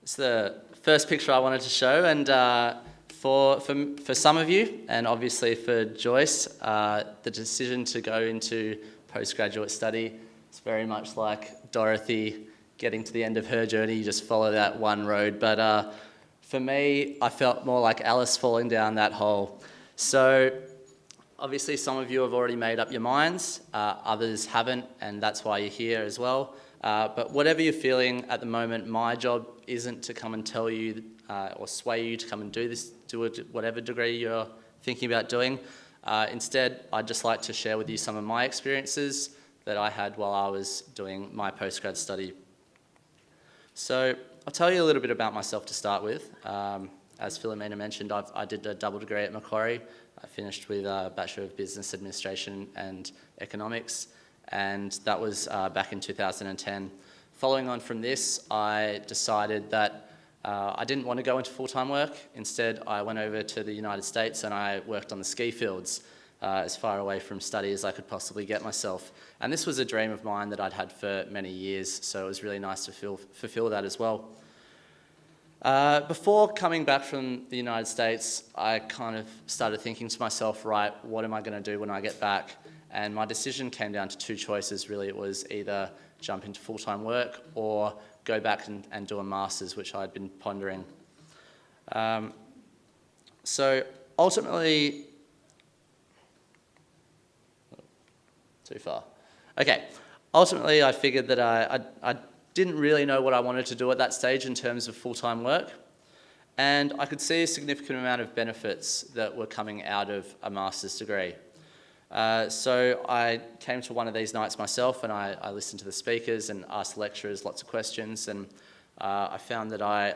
It's the first picture I wanted to show, and for some of you, and obviously for Joyce, the decision to go into postgraduate study is very much like Dorothy getting to the end of her journey. You just follow that one road. But for me, I felt more like Alice falling down that hole. So obviously some of you have already made up your minds, others haven't, and that's why you're here as well. But whatever you're feeling at the moment, my job isn't to come and tell you or sway you to come and do whatever degree you're thinking about doing. Instead, I'd just like to share with you some of my experiences that I had while I was doing my postgrad study. So I'll tell you a little bit about myself to start with. As Philomena mentioned, I did a double degree at Macquarie. I finished with a Bachelor of Business Administration and Economics, and that was back in 2010. Following on from this, I decided that I didn't want to go into full-time work. Instead, I went over to the United States and I worked on the ski fields as far away from study as I could possibly get myself. And this was a dream of mine that I'd had for many years, so it was really nice to fulfill that as well. Before coming back from the United States, I kind of started thinking to myself, right, what am I going to do when I get back? And my decision came down to two choices, really. It was either jump into full-time work or go back and do a master's, which I'd been pondering. So ultimately, too far. Okay, ultimately I figured that I didn't really know what I wanted to do at that stage in terms of full-time work, and I could see a significant amount of benefits that were coming out of a master's degree. So I came to one of these nights myself, and I listened to the speakers and asked lecturers lots of questions, and I found that I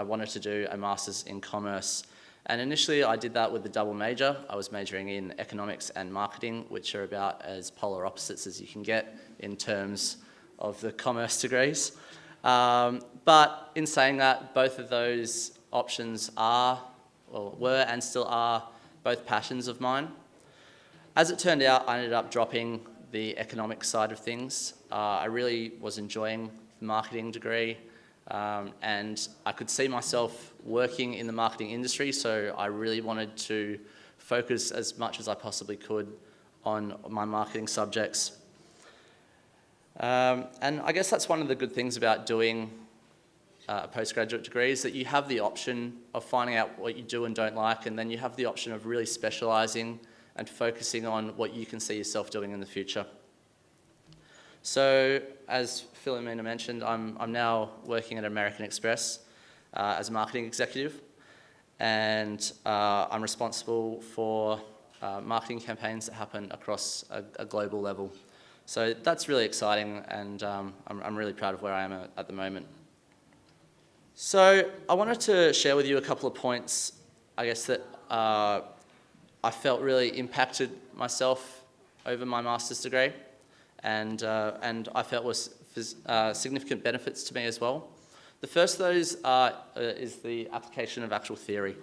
wanted to do a master's in commerce. And initially I did that with the double major. I was majoring in economics and marketing, which are about as polar opposites as you can get in terms of the commerce degrees. But in saying that, both of those options were and still are both passions of mine. As it turned out, I ended up dropping the economic side of things. I really was enjoying the marketing degree, and I could see myself working in the marketing industry, so I really wanted to focus as much as I possibly could on my marketing subjects. And I guess that's one of the good things about doing a postgraduate degree, is that you have the option of finding out what you do and don't like, and then you have the option of really specialising and focusing on what you can see yourself doing in the future. So, as Philomena mentioned, I'm now working at American Express as a marketing executive, and I'm responsible for marketing campaigns that happen across a global level. So that's really exciting, and I'm really proud of where I am at the moment. So I wanted to share with you a couple of points, I guess, that I felt really impacted myself over my master's degree, and I felt was significant benefits to me as well. The first of those is the application of actual theory.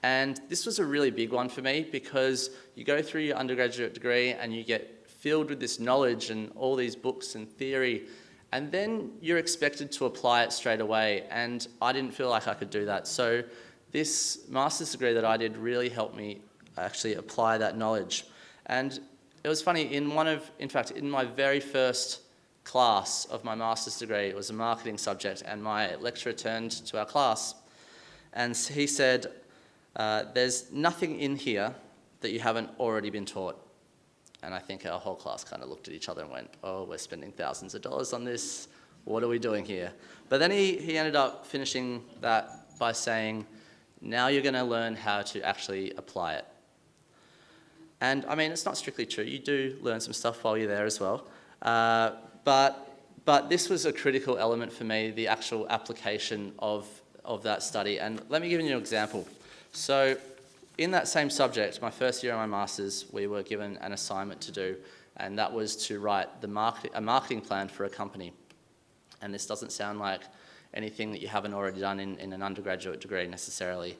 And this was a really big one for me, because you go through your undergraduate degree and you get filled with this knowledge and all these books and theory, and then you're expected to apply it straight away, and I didn't feel like I could do that. So this master's degree that I did really helped me actually apply that knowledge. And it was funny, in fact, in my very first class of my master's degree, it was a marketing subject, and my lecturer turned to our class and he said, there's nothing in here that you haven't already been taught. And I think our whole class kind of looked at each other and went, oh, we're spending thousands of dollars on this. What are we doing here? But then he ended up finishing that by saying, now you're going to learn how to actually apply it. And I mean, it's not strictly true. You do learn some stuff while you're there as well. But this was a critical element for me, the actual application of that study. And let me give you an example. So in that same subject, my first year of my master's, we were given an assignment to do, and that was to write a marketing plan for a company. And this doesn't sound like anything that you haven't already done in an undergraduate degree necessarily.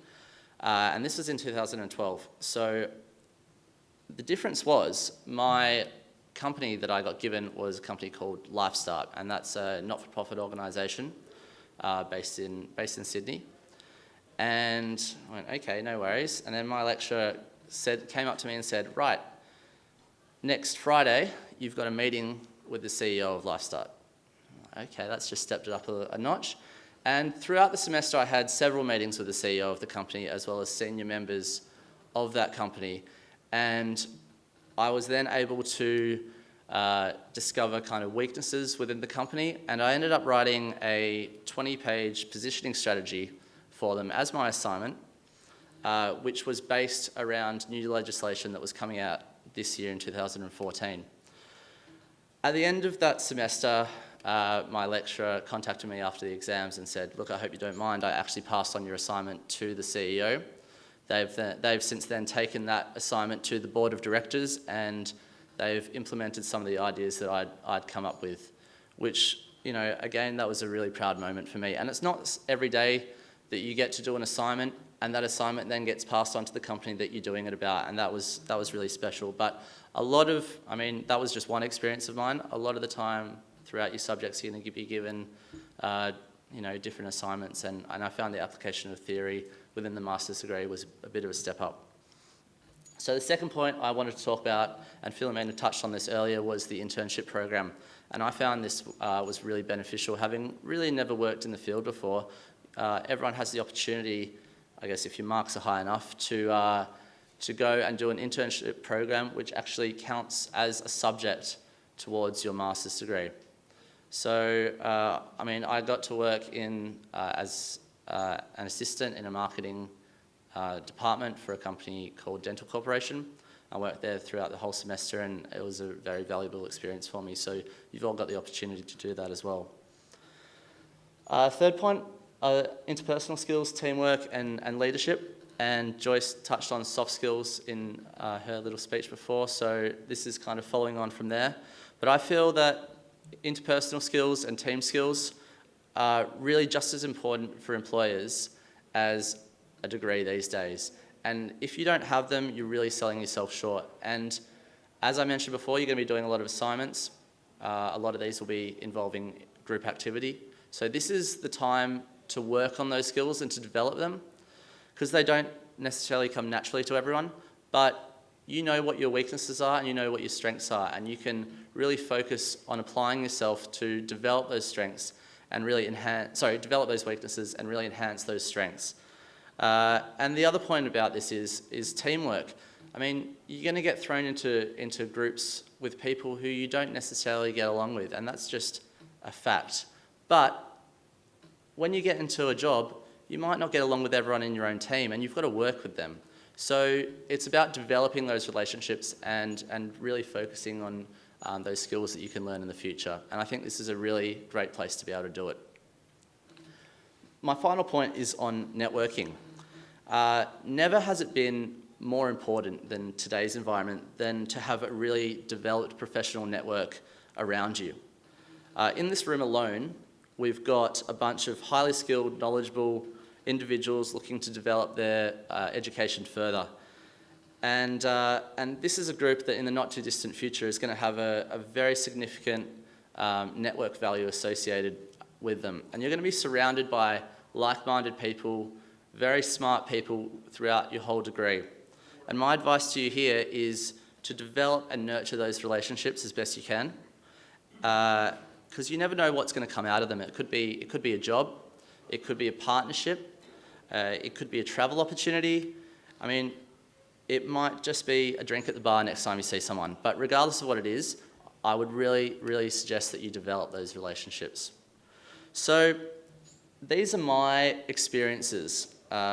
And this was in 2012. So the difference was, my company that I got given was a company called LifeStart, and that's a not-for-profit organisation based in Sydney. And I went, okay, no worries. And then my lecturer came up to me and said, right, next Friday, you've got a meeting with the CEO of Lifestart. Okay, that's just stepped it up a notch. And throughout the semester, I had several meetings with the CEO of the company, as well as senior members of that company. And I was then able to discover kind of weaknesses within the company. And I ended up writing a 20-page positioning strategy for them as my assignment, which was based around new legislation that was coming out this year in 2014. At the end of that semester, my lecturer contacted me after the exams and said, look, I hope you don't mind, I actually passed on your assignment to the CEO. They've since then taken that assignment to the board of directors, and they've implemented some of the ideas that I'd come up with, which, you know, again, that was a really proud moment for me. And it's not every day that you get to do an assignment, and that assignment then gets passed on to the company that you're doing it about, and that was really special. But that was just one experience of mine. A lot of the time throughout your subjects, you're going to be given different assignments, and I found the application of theory within the master's degree was a bit of a step up. So the second point I wanted to talk about, and Philomena touched on this earlier, was the internship program. And I found this was really beneficial. Having really never worked in the field before, everyone has the opportunity, I guess if your marks are high enough, to go and do an internship program which actually counts as a subject towards your master's degree. So, I got to work as an assistant in a marketing department for a company called Dental Corporation. I worked there throughout the whole semester, and it was a very valuable experience for me. So you've all got the opportunity to do that as well. Third point, interpersonal skills, teamwork and leadership. And Joyce touched on soft skills in her little speech before, so this is kind of following on from there. But I feel that interpersonal skills and team skills are really just as important for employers as a degree these days. And if you don't have them, you're really selling yourself short. And as I mentioned before, you're going to be doing a lot of assignments. A lot of these will be involving group activity. So this is the time to work on those skills and to develop them, because they don't necessarily come naturally to everyone, but you know what your weaknesses are and you know what your strengths are, and you can really focus on applying yourself to develop those strengths and really develop those weaknesses and really enhance those strengths. And the other point about this is teamwork. I mean, you're going to get thrown into groups with people who you don't necessarily get along with, and that's just a fact. But when you get into a job, you might not get along with everyone in your own team, and you've got to work with them. So it's about developing those relationships and really focusing on those skills that you can learn in the future. And I think this is a really great place to be able to do it. My final point is on networking. Never has it been more important than today's environment than to have a really developed professional network around you. In this room alone, we've got a bunch of highly skilled, knowledgeable individuals looking to develop their education further. And this is a group that in the not too distant future is going to have a very significant network value associated with them. And you're going to be surrounded by like-minded people, very smart people throughout your whole degree. And my advice to you here is to develop and nurture those relationships as best you can, because you never know what's going to come out of them. It could be a job, it could be a partnership, it could be a travel opportunity. I mean, it might just be a drink at the bar next time you see someone. But regardless of what it is, I would really, really suggest that you develop those relationships. So these are my experiences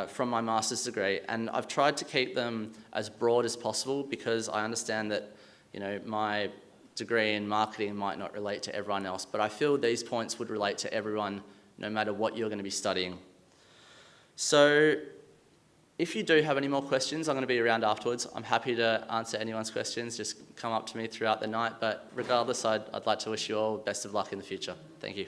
from my master's degree, and I've tried to keep them as broad as possible because I understand that, you know, my degree in marketing might not relate to everyone else, but I feel these points would relate to everyone no matter what you're going to be studying. So if you do have any more questions, I'm going to be around afterwards. I'm happy to answer anyone's questions. Just come up to me throughout the night. But regardless, I'd like to wish you all best of luck in the future. Thank you.